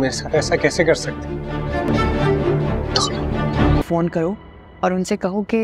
मेरे साथ ऐसा कैसे कर सकती? फोन करो और उनसे कहो कि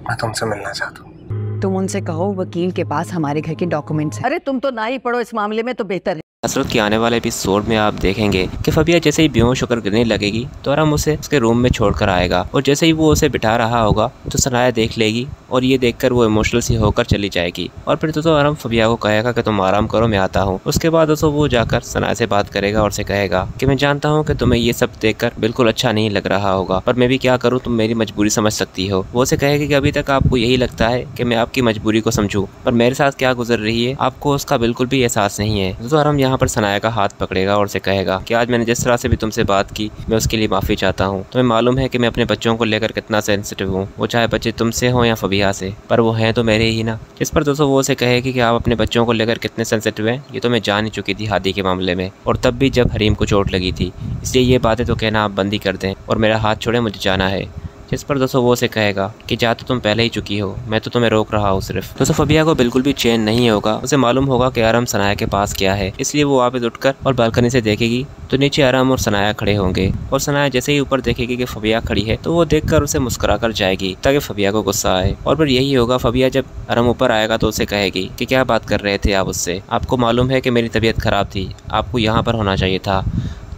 मैं तुमसे मिलना चाहता हूँ। तुम उनसे कहो वकील के पास हमारे घर के डॉक्यूमेंट्स हैं। अरे तुम तो ना ही पढ़ो इस मामले में तो बेहतर है। हसरत के आने वाले एपिसोड में आप देखेंगे कि फबिया जैसे ही बेहोश होकर गिरने लगेगी तो आराम उसे उसके रूम में छोड़कर आएगा और जैसे ही वो उसे बिठा रहा होगा तो सनाया देख लेगी और ये देखकर वो इमोशनल सी होकर चली जाएगी और फिर तो आराम फबिया को कहेगा कि तुम आराम करो, मैं आता हूँ। उसके बाद वो जाकर सनाया से बात करेगा और उसे कहेगा कि मैं जानता हूँ कि तुम्हें ये सब देखकर बिल्कुल अच्छा नहीं लग रहा होगा, पर मैं भी क्या करूँ, तुम मेरी मजबूरी समझ सकती हो। वो उसे कहेगी कि अभी तक आपको यही लगता है कि मैं आपकी मजबूरी को समझूं, पर मेरे साथ क्या गुजर रही है आपको उसका बिल्कुल भी एहसास नहीं है। तो आराम यहाँ पर सनाया का हाथ पकड़ेगा और उसे कहेगा कि आज मैंने जिस तरह से भी तुमसे बात की मैं उसके लिए माफ़ी चाहता हूँ। तुम्हें मालूम है कि मैं अपने बच्चों को लेकर कितना सेंसिटिव हूँ, वो चाहे बच्चे तुमसे हों या फबिया से, पर वो हैं तो मेरे ही ना। इस पर दोस्तों वो उसे कहेगी कि आप अपने बच्चों को लेकर कितने सेंसिटिव हैं ये तो मैं जान ही चुकी थी हादी के मामले में, और तब भी जब हरीम को चोट लगी थी, इसलिए ये बातें तो कहना आप बंद ही कर दें और मेरा हाथ छोड़े, मुझे जाना है। जिस पर दोस्तों वो उसे कहेगा कि जा तो तुम पहले ही चुकी हो, मैं तो तुम्हें रोक रहा हूँ सिर्फ। दोस्तों फबिया को बिल्कुल भी चैन नहीं होगा, उसे मालूम होगा कि आराम सनाया के पास क्या है, इसलिए वो वापस उठकर और बालकनी से देखेगी तो नीचे आराम और सनाया खड़े होंगे और सनाया जैसे ही ऊपर देखेगी कि फबिया खड़ी है तो वो देखकर उसे मुस्कुरा कर जाएगी ताकि फबिया को गुस्सा आए। और फिर यही होगा, फबिया जब आराम ऊपर आएगा तो उसे कहेगी कि क्या बात कर रहे थे आप उससे, आपको मालूम है कि मेरी तबीयत खराब थी, आपको यहाँ पर होना चाहिए था।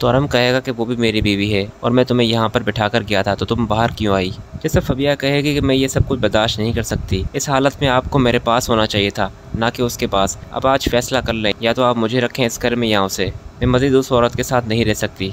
तो आराम कहेगा कि वो भी मेरी बीवी है और मैं तुम्हें यहाँ पर बिठा कर गया था तो तुम बाहर क्यों आई। जैसे फबिया कहेगी कि मैं ये सब कुछ बर्दाश्त नहीं कर सकती, इस हालत में आपको मेरे पास होना चाहिए था ना कि उसके पास। अब आज फैसला कर लें, या तो आप मुझे रखें इस घर में या उसे, मैं मज़ीद उस औरत के साथ नहीं रह सकती।